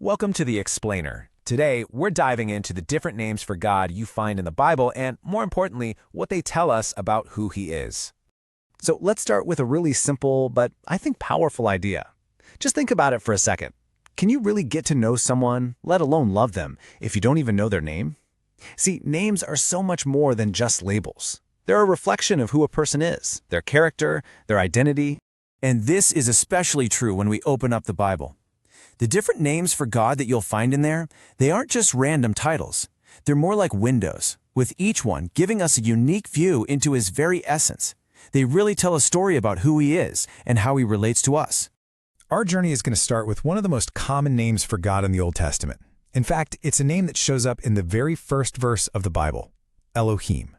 Welcome to The Explainer. Today, we're diving into the different names for God you find in the Bible and, more importantly, what they tell us about who He is. So let's start with a really simple, but I think powerful idea. Just think about it for a second. Can you really get to know someone, let alone love them, if you don't even know their name? See, names are so much more than just labels. They're a reflection of who a person is, their character, their identity. And this is especially true when we open up the Bible. The different names for God that you'll find in there, they aren't just random titles. They're more like windows, with each one giving us a unique view into His very essence. They really tell a story about who He is and how He relates to us. Our journey is going to start with one of the most common names for God in the Old Testament. In fact, it's a name that shows up in the very first verse of the Bible, Elohim.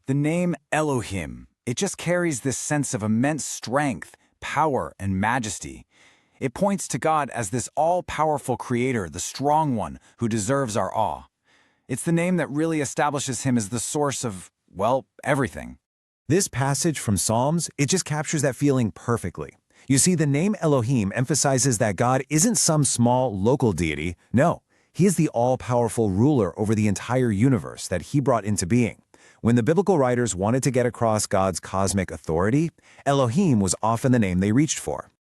The name Elohim, it just carries this sense of immense strength, power, and majesty. It points to God as this all-powerful creator, the strong one who deserves our awe. It's the name that really establishes Him as the source of, well, everything. This passage from Psalms, it just captures that feeling perfectly. You see, the name Elohim emphasizes that God isn't some small local deity. No, He is the all-powerful ruler over the entire universe that He brought into being. When the biblical writers wanted to get across God's cosmic authority, Elohim was often the name they reached for.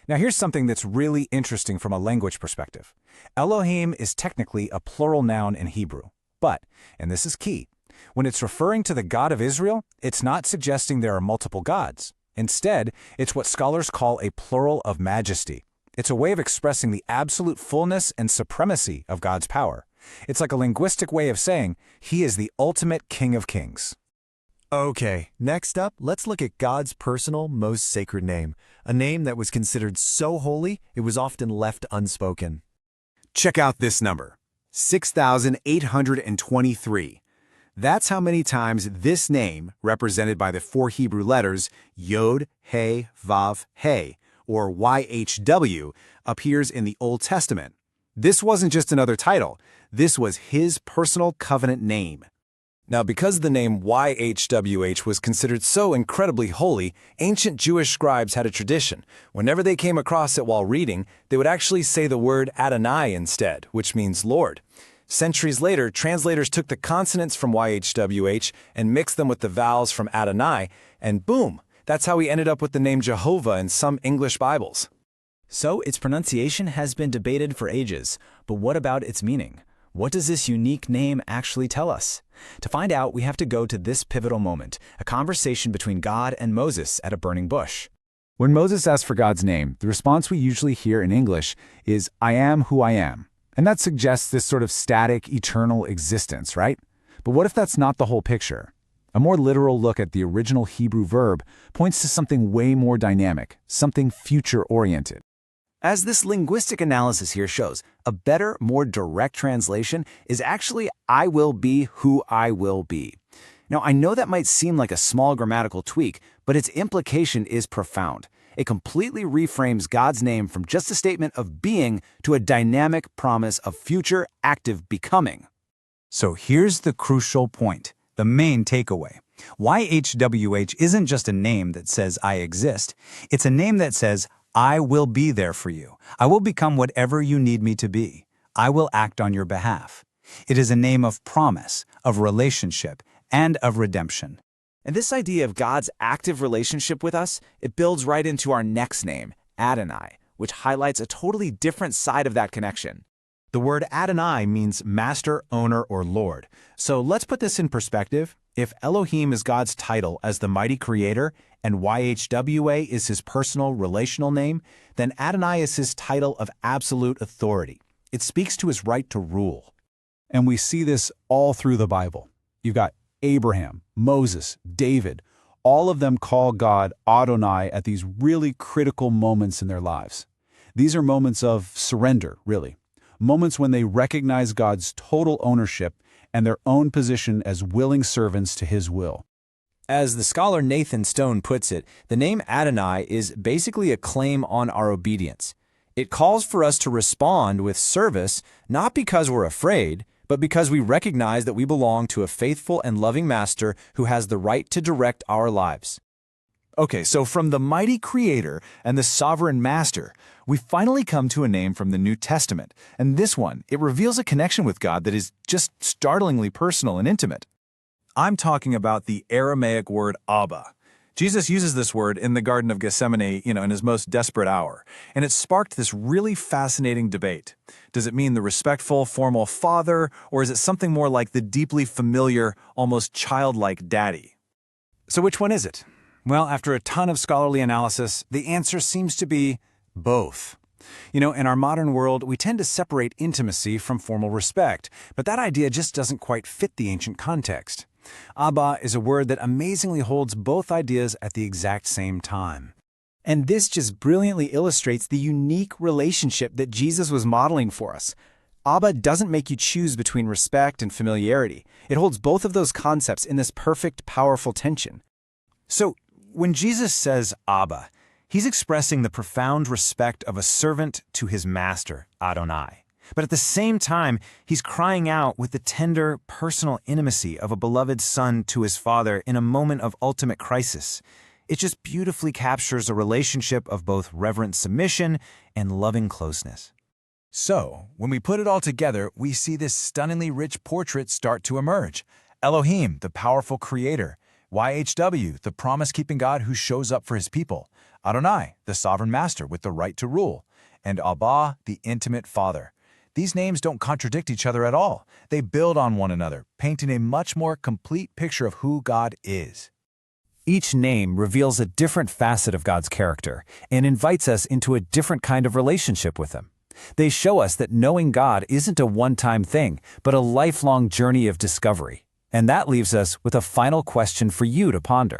Now here's something that's really interesting from a language perspective. Elohim is technically a plural noun in Hebrew, but, and this is key, when it's referring to the God of Israel, it's not suggesting there are multiple gods. Instead, it's what scholars call a plural of majesty. It's a way of expressing the absolute fullness and supremacy of God's power. It's like a linguistic way of saying He is the ultimate King of Kings. Okay, next up, let's look at God's personal, most sacred name, a name that was considered so holy it was often left unspoken. Check out this number, 6,823. That's how many times this name, represented by the four Hebrew letters Yod, He, Vav, He, or YHW, appears in the Old Testament. This wasn't just another title. This was His personal covenant name. Now, because the name YHWH was considered so incredibly holy, ancient Jewish scribes had a tradition. Whenever they came across it while reading, they would actually say the word Adonai instead, which means Lord. Centuries later, translators took the consonants from YHWH and mixed them with the vowels from Adonai, and boom, that's how we ended up with the name Jehovah in some English Bibles. So its pronunciation has been debated for ages, but what about its meaning? What does this unique name actually tell us? To find out, we have to go to this pivotal moment, a conversation between God and Moses at a burning bush. When Moses asks for God's name, the response we usually hear in English is, "I am who I am." And that suggests this sort of static, eternal existence, right? But what if that's not the whole picture? A more literal look at the original Hebrew verb points to something way more dynamic, something future-oriented. As this linguistic analysis here shows, a better, more direct translation is actually I will be who I will be. Now, I know that might seem like a small grammatical tweak, but its implication is profound. It completely reframes God's name from just a statement of being to a dynamic promise of future active becoming. So here's the crucial point, the main takeaway. YHWH isn't just a name that says I exist. It's a name that says I will be there for you. I will become whatever you need me to be. I will act on your behalf. It is a name of promise, of relationship, and of redemption. And this idea of God's active relationship with us, it builds right into our next name, Adonai, which highlights a totally different side of that connection. The word Adonai means master, owner, or Lord. So let's put this in perspective. If Elohim is God's title as the mighty creator and YHWH is His personal relational name, then Adonai is His title of absolute authority. It speaks to His right to rule. And we see this all through the Bible. You've got Abraham, Moses, David, all of them call God Adonai at these really critical moments in their lives. These are moments of surrender, really. Moments when they recognize God's total ownership and their own position as willing servants to His will. As the scholar Nathan Stone puts it, the name Adonai is basically a claim on our obedience. It calls for us to respond with service, not because we're afraid, but because we recognize that we belong to a faithful and loving Master who has the right to direct our lives. Okay, so from the mighty Creator and the sovereign Master, we finally come to a name from the New Testament. And this one, it reveals a connection with God that is just startlingly personal and intimate. I'm talking about the Aramaic word Abba. Jesus uses this word in the Garden of Gethsemane, in his most desperate hour. And it sparked this really fascinating debate. Does it mean the respectful, formal father, or is it something more like the deeply familiar, almost childlike daddy? So which one is it? Well, after a ton of scholarly analysis, the answer seems to be both. In our modern world, we tend to separate intimacy from formal respect, but that idea just doesn't quite fit the ancient context. Abba is a word that amazingly holds both ideas at the exact same time. And this just brilliantly illustrates the unique relationship that Jesus was modeling for us. Abba doesn't make you choose between respect and familiarity. It holds both of those concepts in this perfect, powerful tension. So, when Jesus says Abba, he's expressing the profound respect of a servant to his master, Adonai. But at the same time, he's crying out with the tender, personal intimacy of a beloved son to his father in a moment of ultimate crisis. It just beautifully captures a relationship of both reverent submission and loving closeness. So, when we put it all together, we see this stunningly rich portrait start to emerge. Elohim, the powerful creator. YHW, the promise-keeping God who shows up for his people. Adonai, the sovereign master with the right to rule. And Abba, the intimate father. These names don't contradict each other at all. They build on one another, painting a much more complete picture of who God is. Each name reveals a different facet of God's character and invites us into a different kind of relationship with Him. They show us that knowing God isn't a one-time thing, but a lifelong journey of discovery. And that leaves us with a final question for you to ponder.